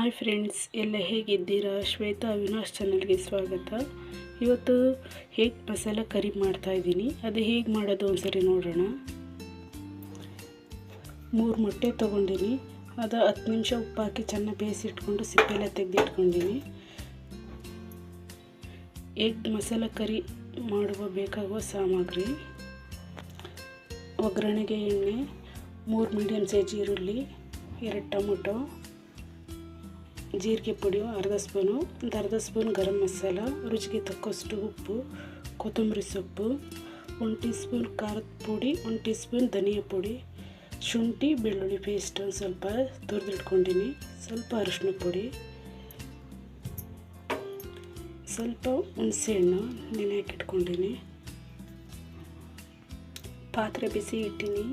Hi friends, ಎಲ್ಲ ಹೇಗಿದ್ದೀರಾ? ಶ್ವೇತಾ ಅವಿನಾಶ್ ಚಾನಲ್ಗೆ ಸ್ವಾಗತ. ಇವತ್ತು ಹೇಗೆ ಮಸಾಲ ಕರಿ ಮಾಡ್ತಾಯಿದ್ದೀನಿ, ಅದು ಹೇಗೆ ಮಾಡೋದು ಒಂದ್ಸರಿ ನೋಡೋಣ. 3 ಮೊಟ್ಟೆ ತೊಗೊಂಡಿನಿ. ಅದು 10 ನಿಮಿಷ ಉಪ್ಪು ಹಾಕಿ ಚೆನ್ನಾಗಿ ಬೇಯಿಸಿಟ್ಕೊಂಡು ಸಿಪ್ಪೆಲ್ಲ ತೆಗೆದಿಟ್ಕೊಂಡಿನಿ. ಎಗ್ ಮಸಾಲ ಕರಿ ಮಾಡುವ ಬೇಕಾಗುವ ಸಾಮಗ್ರಿ: ಒಗ್ಗರಣೆಗೆ ಎಣ್ಣೆ, 3 ಮೀಡಿಯಮ್ ಸೈಜ್ ಈರುಳ್ಳಿ, 2 ಟೊಮೊಟೊ, ಜೀರಿಗೆ ಪುಡಿ ಅರ್ಧ ಸ್ಪೂನ್ ಗರಂ ಮಸಾಲ, ರುಚಿಗೆ ತಕ್ಕಷ್ಟು ಉಪ್ಪು, ಕೊತ್ತಂಬರಿ ಸೊಪ್ಪು, 1 ಟೀ ಸ್ಪೂನ್ ಖಾರದ ಪುಡಿ, 1 ಟೀ ಸ್ಪೂನ್ ಧನಿಯಾ ಪುಡಿ, ಶುಂಠಿ ಬೆಳ್ಳುಳ್ಳಿ ಪೇಸ್ಟ್ ಸ್ವಲ್ಪ ತುರಿದಿಟ್ಕೊಂಡಿನಿ, ಸ್ವಲ್ಪ ಅರಿಶಿನ ಪುಡಿ, ಸ್ವಲ್ಪ ಹುಣಸೆಹಣ್ಣು ನೆನೆ ಹಾಕಿಟ್ಕೊಂಡಿನಿ. ಪಾತ್ರೆ ಬಿಸಿ ಇಟ್ಟಿನಿ,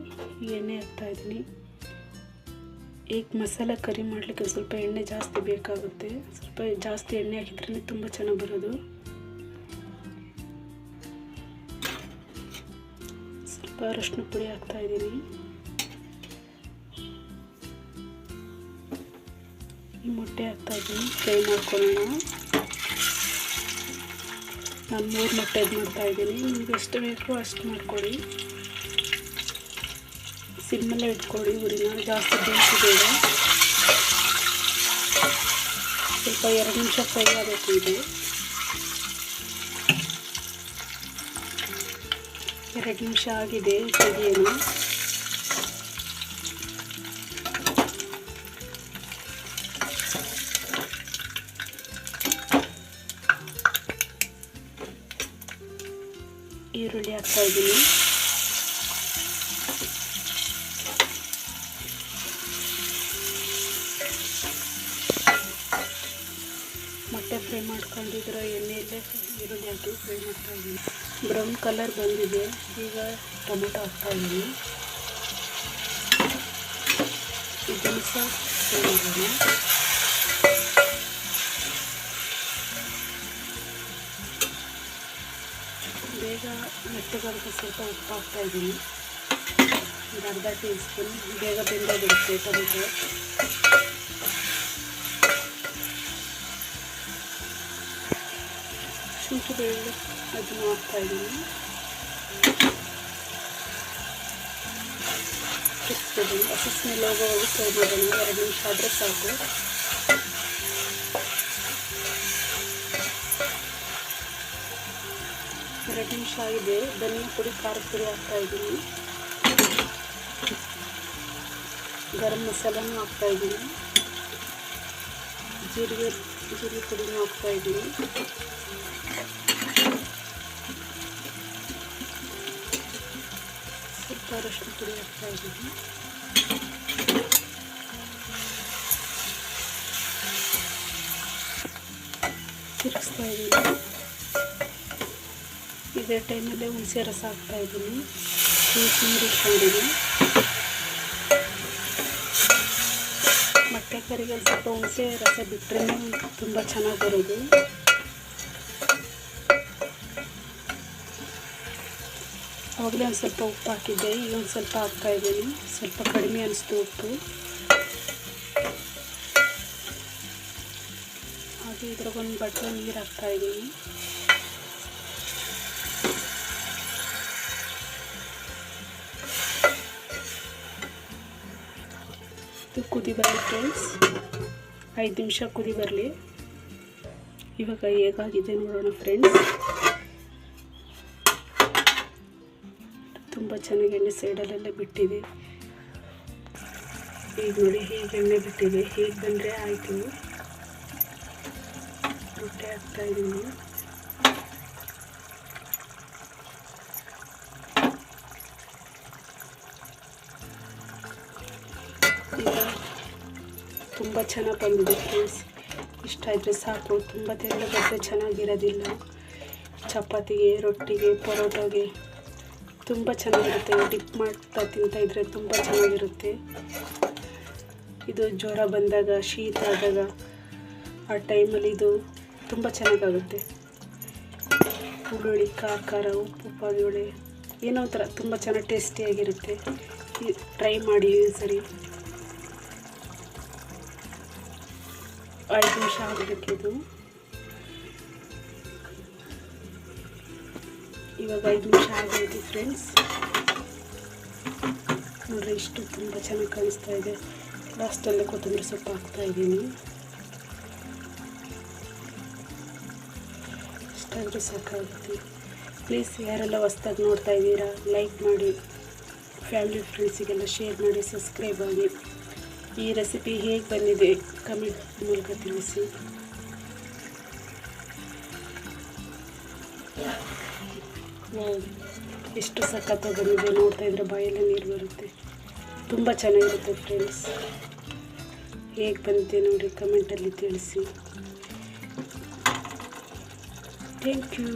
ಎಣ್ಣೆ ಹಾಕ್ತಾಯಿದ್ದೀನಿ. ಈಗ ಮಸಾಲ ಕರಿ ಮಾಡಲಿಕ್ಕೆ ಸ್ವಲ್ಪ ಎಣ್ಣೆ ಜಾಸ್ತಿ ಬೇಕಾಗುತ್ತೆ. ಸ್ವಲ್ಪ ಜಾಸ್ತಿ ಎಣ್ಣೆ ಹಾಕಿದ್ರೇ ತುಂಬ ಚೆನ್ನಾಗಿ ಬರೋದು. ಸ್ವಲ್ಪ ಅರಿಶಿನ ಪುಡಿ ಹಾಕ್ತಾಯಿದ್ದೀನಿ. ಈ ಮೊಟ್ಟೆ ಹಾಕ್ತಾಯಿದ್ದೀನಿ, ಫ್ರೈ ಮಾಡ್ಕೊಳ್ಳೋಣ. ನಾನು 3 ಮೊಟ್ಟೆ ಮಾಡ್ತಾಯಿದ್ದೀನಿ. ನಿಮಗೆ ಎಷ್ಟು ಬೇಕೋ ಅಷ್ಟು ಮಾಡ್ಕೊಳ್ಳಿ. ಸಿಮ್ಮಲ್ಲೇ ಇಟ್ಕೊಳ್ಳಿ, ಉರಿನ ಜಾಸ್ತಿ ಬೇಯಿಸಬೇಡ. ಸ್ವಲ್ಪ 2 ನಿಮಿಷ ಫ್ರೈ ಆಗಬೇಕು. ಇದು 2 ನಿಮಿಷ ಆಗಿದೆ, ತೆಗೆಯೋಣ. ಈರುಳ್ಳಿ ಹಾಕ್ತಾಯಿದ್ದೀನಿ. ಮೊಟ್ಟೆ ಫ್ರೈ ಮಾಡ್ಕೊಂಡಿದ್ರೆ ಎಣ್ಣೆಯಲ್ಲೇ ಈರುಳ್ಳಿ ಹಾಕಿ ಫ್ರೈ ಮಾಡ್ತಾಯಿದ್ದೀನಿ. ಬ್ರೌನ್ ಕಲರ್ ಬಂದಿದೆ. ಈಗ ಟೊಮೆಟೊ ಹಾಕ್ತಾಯಿದ್ದೀನಿ. ಇದನ್ನು ಸಹ ಫ್ರೈ ಮಾಡೋಣ. ಬೇಗ ಮೆತ್ತಗಾಗುತ್ತೆ. ಸ್ವಲ್ಪ ಉಪ್ಪು ಹಾಕ್ತಾಯಿದ್ದೀನಿ, ಒಂದು ಅರ್ಧ ಟೀ ಸ್ಪೂನ್. ಬೇಗ ಬೆಂದೋಗಿರುತ್ತೆ ಟೊಮೆಟೊ. ಶುಂಠಿ ಬೆಳ್ಳುಳ್ಳಿ ಅದನ್ನು ಹಾಕ್ತಾಯಿದ್ದೀನಿ. ಹಸಿ ಸ್ಮೆಲ್ ಹೋಗೋವಾಗ ಫ್ರೈ ಮಾಡೋಣ. 2 ನಿಮಿಷ ಆದರೆ ಸಾಕು. ಎರಡು ನಿಮಿಷ ಆಗಿದೆ. ಧನಿಯಾ ಪುಡಿ, ಖಾರದ ಪುಡಿ ಹಾಕ್ತಾಯಿದ್ದೀನಿ. ಗರಂ ಮಸಾಲನೂ ಹಾಕ್ತಾಯಿದ್ದೀನಿ. ಜೀರಿಗೆ ಪುಡಿನೂ ಹಾಕ್ತಾಯಿದ್ದೀನಿ. ಸ್ವಲ್ಪ ಅರಿಶಿನ ಪುಡಿ ಹಾಕ್ತಾಯಿದ್ದೀನಿ. ತಿರುಗಿಸ್ತಾಯಿದ್ದೀನಿ. ಇದೇ ಟೈಮಲ್ಲೇ ಹುಣಸೆ ರಸ ಹಾಕ್ತಾಯಿದ್ದೀನಿ. ಇಟ್ಕೊಂಡಿದ್ದೀನಿ. ಮೊಟ್ಟೆ ಕರಿಗೆ ಸ್ವಲ್ಪ ಹುಣಸೆ ರಸ ಬಿಟ್ಟರೆ ತುಂಬ ಚೆನ್ನಾಗಿ ಬರೋದು. ಆವಾಗಲೇ ಒಂದು ಸ್ವಲ್ಪ ಉಪ್ಪು ಹಾಕಿದ್ದೆ, ಈಗ ಒಂದು ಸ್ವಲ್ಪ ಹಾಕ್ತಾಯಿದ್ದೀನಿ. ಸ್ವಲ್ಪ ಕಡಿಮೆ ಅನಿಸ್ತು ಉಪ್ಪು. ಹಾಗೆ ಇದ್ರಾಗೊಂದು ಬಟ್ಟೆ ನೀರು ಹಾಕ್ತಾಯಿದ್ದೀನಿ. ಕುದಿ ಬರಲಿ ಫ್ರೆಂಡ್ಸ್, 5 ನಿಮಿಷ ಕುದಿ ಬರಲಿ. ಇವಾಗ ಹೇಗಾಗಿದೆ ನೋಡೋಣ ಫ್ರೆಂಡ್ಸ್. ತುಂಬ ಚೆನ್ನಾಗಿ ಎಣ್ಣೆ ಸೈಡಲ್ಲೆಲ್ಲ ಬಿಟ್ಟಿದೆ. ಈಗ ನೋಡಿ, ಹೀಗೆ ಎಣ್ಣೆ ಬಿಟ್ಟಿದೆ. ಹೀಗೆ ಬಂದರೆ ಆಯಿತು. ಮೊಟ್ಟೆ ಹಾಕ್ತಾಯಿದ್ದೀನಿ. ಈಗ ತುಂಬ ಚೆನ್ನಾಗಿ ಬಂದಿದೆ ಫ್ರೆಂಡ್ಸ್. ಇಷ್ಟ ಆದರೆ ಸಾಕು. ತುಂಬ ತೆಳ್ಳಗಾದರೆ ಚೆನ್ನಾಗಿರೋದಿಲ್ಲ. ಚಪಾತಿಗೆ, ರೊಟ್ಟಿಗೆ, ಪರೋಟಾಗೆ ತುಂಬ ಚೆನ್ನಾಗಿರುತ್ತೆ. ಡಿಪ್ ಮಾಡ್ತಾ ತಿಂತಾಯಿದ್ರೆ ತುಂಬ ಚೆನ್ನಾಗಿರುತ್ತೆ. ಇದು ಜ್ವರ ಬಂದಾಗ, ಶೀತ ಆದಾಗ ಆ ಟೈಮಲ್ಲಿ ಇದು ತುಂಬ ಚೆನ್ನಾಗಾಗುತ್ತೆ. ಹುರುಳಿ, ಖಾರ, ಉಪ್ಪಾಗಿ ಏನೋ ಒಂಥರ ತುಂಬ ಚೆನ್ನಾಗಿ ಟೇಸ್ಟಿಯಾಗಿರುತ್ತೆ. ಟ್ರೈ ಮಾಡಿ ಸರಿ. 5 ನಿಮಿಷ ಆಗಬೇಕಿದು. ಇವಾಗ 5 ನಿಮಿಷ ಆಗೋಯ್ತು ಫ್ರೆಂಡ್ಸ್. ನೋಡ್ರಿ, ಇಷ್ಟು ತುಂಬ ಚೆನ್ನಾಗಿ ಕಾಣಿಸ್ತಾ ಇದೆ. ಲಾಸ್ಟಲ್ಲೇ ಕೊತ್ತಂಬರಿ ಸೊಪ್ಪು ಹಾಕ್ತಾಯಿದ್ದೀನಿ. ಇಷ್ಟಾದರೆ ಸಾಕಾಗುತ್ತೆ. ಪ್ಲೀಸ್ ಯಾರೆಲ್ಲ ಹೊಸ್ದಾಗಿ ನೋಡ್ತಾ ಇದ್ದೀರಾ, ಲೈಕ್ ಮಾಡಿ, ಫ್ಯಾಮಿಲಿ ಫ್ರೆಂಡ್ಸಿಗೆಲ್ಲ ಶೇರ್ ಮಾಡಿ, ಸಬ್ಸ್ಕ್ರೈಬ್ ಆಗಿ. ಈ ರೆಸಿಪಿ ಹೇಗೆ ಬಂದಿದೆ ಕಮೆಂಟ್ ಮೂಲಕ ತಿಳಿಸಿ. ಎಷ್ಟು ಸಖತ್ತಾಗಿ ಬಂದಿದೆ, ನೋಡ್ತಾ ಇದ್ರೆ ಬಾಯೆಲ್ಲ ನೀರು ಬರುತ್ತೆ. ತುಂಬ ಚೆನ್ನಾಗಿರುತ್ತೆ ಫ್ರೆಂಡ್ಸ್. ಹೇಗೆ ಬಂದಿದೆ ನೋಡಿ ಕಮೆಂಟಲ್ಲಿ ತಿಳಿಸಿ. Thank you.